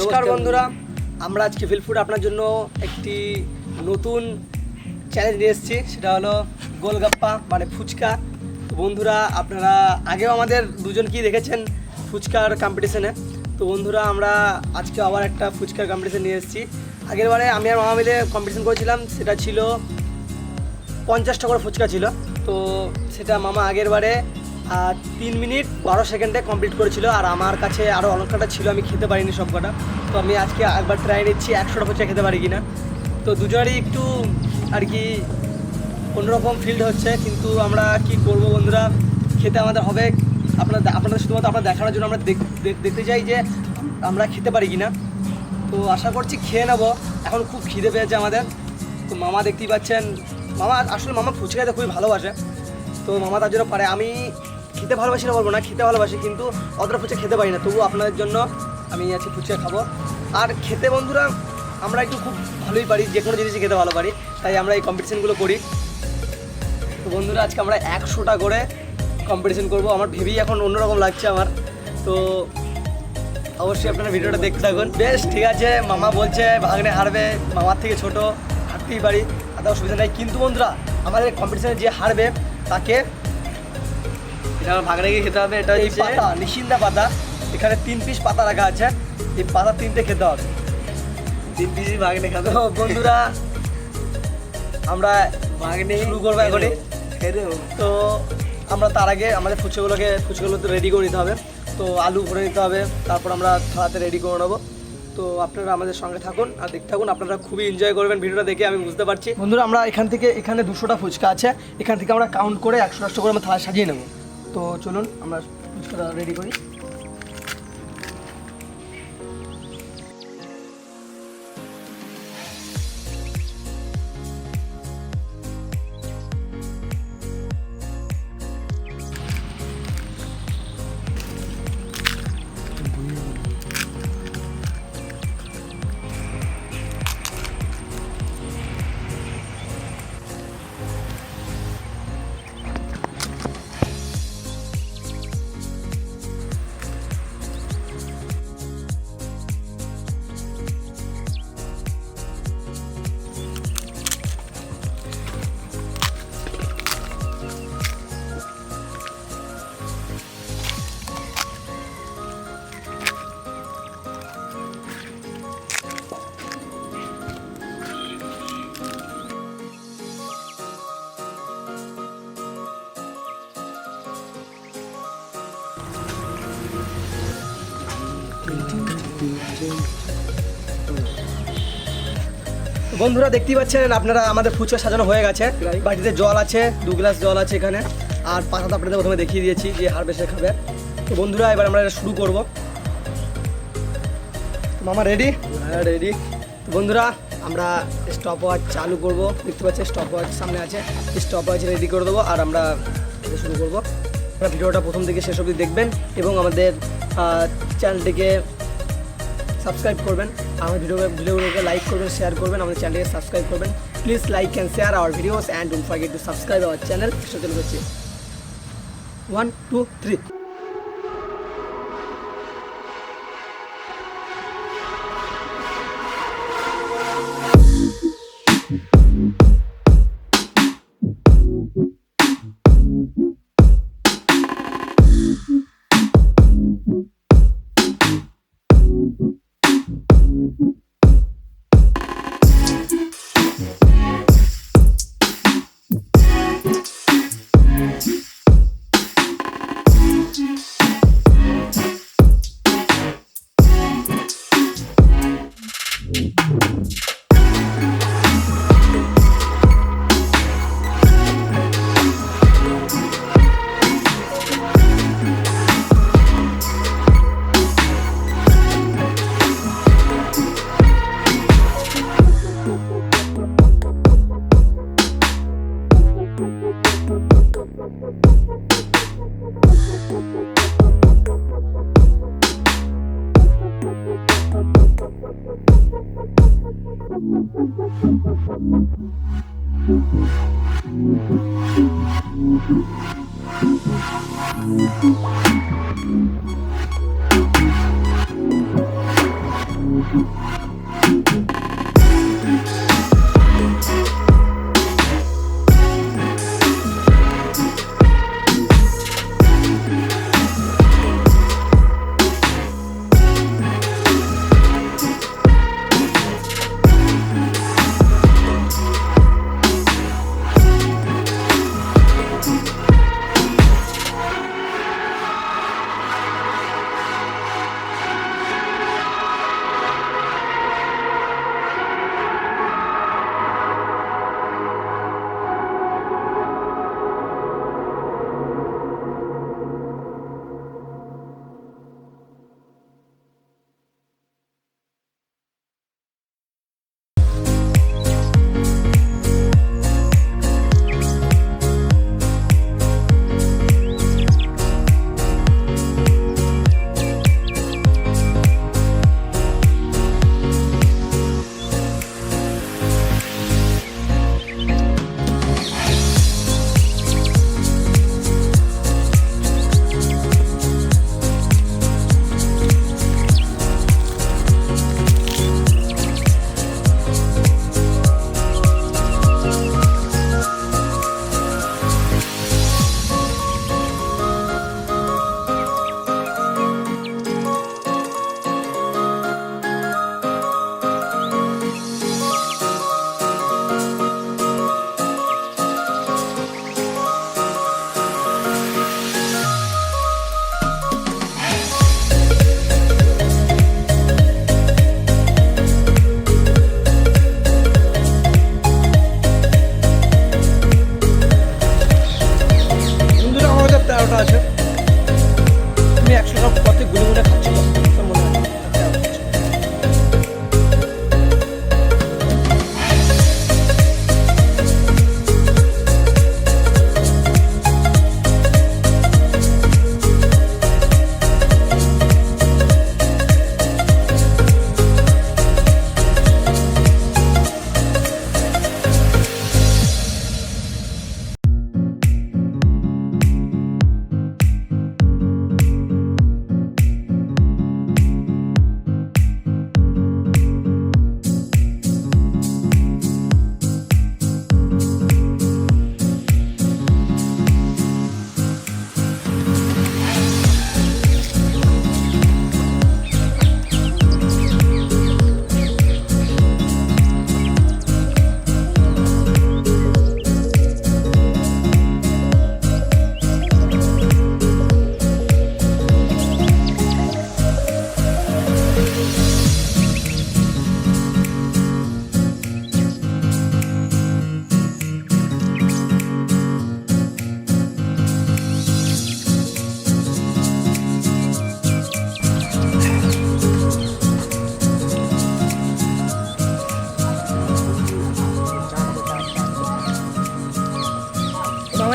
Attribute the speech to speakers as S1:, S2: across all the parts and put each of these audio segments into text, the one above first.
S1: নমস্কার বন্ধুরা, আমরা আজকে ফিল ফুড আপনার জন্য একটি নতুন চ্যালেঞ্জ নিয়ে এসেছি। সেটা হলো গোলগাপ্পা মানে ফুচকা। তো বন্ধুরা, আপনারা আগেও আমাদের দুজনকেই দেখেছেন ফুচকার কম্পিটিশনে। তো বন্ধুরা, আমরা আজকে আবার একটা ফুচকার কম্পিটিশন নিয়ে এসেছি। আগের বারে আমি আর মামা মিলে কম্পিটিশন করেছিলাম, সেটা ছিল 50 টাকার ফুচকা ছিল। তো সেটা মামা আগের বারে 3 মিনিট 12 সেকেন্ডে কমপ্লিট করেছিল, আর আমার কাছে আরও অনেক কটা ছিল, আমি খেতে পারিনি সব কটা। তো আমি আজকে একবার ট্রাই নিচ্ছি 100টা ফুচকা খেতে পারি কিনা। তো দুজনেরই একটু আর কি অন্যরকম ফিল্ড হচ্ছে, কিন্তু আমরা কি করব বন্ধুরা, খেতে আমাদের হবে। আপনাদের শুধুমাত্র আপনারা দেখানোর জন্য আমরা দেখতে চাই যে আমরা খেতে পারি কিনা। তো আশা করছি খেয়ে নেবো। এখন খুব খিদে পেয়েছে আমাদের। তো মামা দেখতেই পাচ্ছেন, মামা ফুচকা খেতে খুবই ভালোবাসে। তো মামা তার জন্য পারে। আমি খেতে ভালোবাসি না বলবো না, খেতে ভালোবাসি, কিন্তু অতটা ফুচকা খেতে পারি না। তবু আপনাদের জন্য আমি আজকে ফুচকা খাবো। আর খেতে বন্ধুরা আমরা একটু খুব ভালোই পারি, যে কোনো জিনিসই খেতে ভালো পারি, তাই আমরা এই কম্পিটিশানগুলো করি। তো বন্ধুরা, আজকে আমরা 100টা করে কম্পিটিশান করবো। আমার ভেবেই এখন অন্যরকম লাগছে আমার। তো অবশ্যই আপনারা ভিডিওটা দেখতে থাকুন। বেশ, ঠিক আছে, মামা বলছে ভাগ্নে হারবে, মামার থেকে ছোট, হারতেই পারি, তাতে অসুবিধা নেই। কিন্তু বন্ধুরা, আমাদের কম্পিটিশানে যে হারবে তাকে এটা আমার ভাগ্নেকে খেতে হবে। এটা এই পাতা, নিশিন্দা পাতা, এখানে 3 পিস পাতা রাখা আছে, এই পাতা 3টে খেতে হবে। 3 পিসই ভাগ্নে খাবে। বন্ধুরা, আমরা ভাগ্নে শুরু করবো এখনই। তো আমরা তার আগে আমাদের ফুচকাগুলো তো রেডি করে নিতে হবে। তো আলু ভরে নিতে হবে, তারপর আমরা থালাতে রেডি করে নেবো। তো আপনারা আমাদের সঙ্গে থাকুন আর দেখতে থাকুন, আপনারা খুবই এনজয় করবেন ভিডিওটা দেখে, আমি বুঝতে পারছি। বন্ধুরা, আমরা এখানে 200টা ফুচকা আছে, এখান থেকে আমরা কাউন্ট করে 100 করে আমরা থালা সাজিয়ে নেব। তো চলুন আমরা ফুচকাটা রেডি করি। বন্ধুরা, দেখতেই পাচ্ছেন আপনারা, আমাদের ফুচকা সাজানো হয়ে গেছে। বাটিতে জল আছে, 2 গ্লাস জল আছে এখানে, আর পাতাটা আপনাদের প্রথমে দেখিয়ে দিয়েছি যে হারবে সে খাবে। তো বন্ধুরা, এবার আমরা এটা শুরু করবো। মামা রেডি? হ্যাঁ, রেডি। তো বন্ধুরা, আমরা স্টপ ওয়াচ চালু করবো। দেখতে পাচ্ছি স্টপ ওয়াচ সামনে আছে, স্টপ ওয়াচ রেডি করে দেবো, আর আমরা শুরু করবো। আপনারা ভিডিওটা প্রথম থেকে শেষ অবধি দেখবেন এবং আমাদের চ্যানেলটিকে সাবস্ক্রাইব করবেন। আমার ভিডিওগুলোকে লাইক করবেন, শেয়ার করবেন, আমাদের চ্যানেলকে সাবস্ক্রাইব করবেন। Please like and share our videos and don't forget to subscribe our channel. চলে হচ্ছে 1 2 3।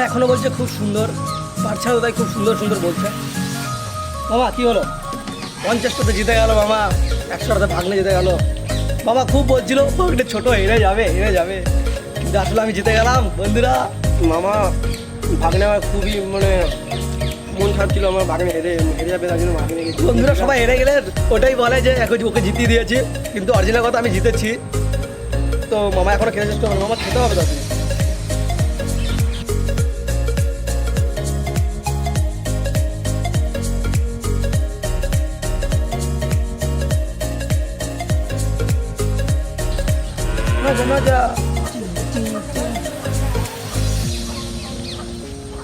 S1: এখনো বলছে খুব সুন্দর, বাচ্চাও তাই খুব সুন্দর সুন্দর বলছে। মামা কি হলো, 50টাতে জিতে গেল মামা, 100টাতে ভাগ্নে জিতে গেল। মামা খুব বলছিল ভাগ্নে ছোটো হেরে যাবে হেরে যাবে, কিন্তু আসলে আমি জিতে গেলাম বন্ধুরা।
S2: মামা ভাগ্নে আমার খুবই মানে মন খারাপ ছিল, আমার ভাগ্নে হেরে হেরে যাবে তার জন্য ভাগ্নে
S1: বন্ধুরা সবাই হেরে গেলে ওটাই বলে যে এখন ওকে জিতিয়ে দিয়েছি, কিন্তু অরিজিনাল কথা আমি জিতেছি। তো মামা এখনো খেতে চেষ্টা করবে, মামা খেতে হবে তাদের।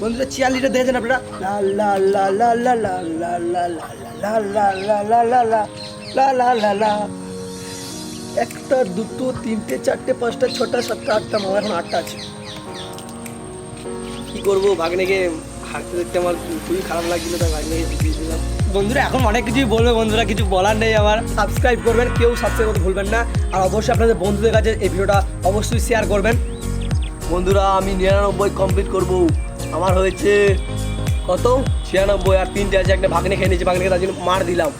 S1: বন্ধুরা 4 লিটার দিয়েছেন আপনারা। লা লা লা লা লা লা লা লা লা লা লা লা লা লা লা লা লা লা। 1টা 2টো 3টে 4টে 5টা 6টা 7টা 8টা, মামা এখন 8টা আছে।
S2: কি করবো, ভাগ্নেকে হারতে দেখতে আমার খুবই খারাপ লাগছিল, তাই ভাগ্নেকে জিতিয়ে দিলাম।
S1: বন্ধুরা এখন অনেক কিছুই বলবে, বন্ধুরা কিছু বলার নেই আমার। সাবস্ক্রাইব করবেন, কেউ সাবস্ক্রাইব করতে ভুলবেন না, আর অবশ্যই আপনাদের বন্ধুদের কাছে এই ভিডিওটা অবশ্যই শেয়ার করবেন।
S2: বন্ধুরা আমি 99 কমপ্লিট করবো, আমার হয়েছে কত 96, আর 3টে আছে, একটা ভাগ্নে খেয়ে নিয়েছি, ভাগ্নেকে তার জন্য মার দিলাম।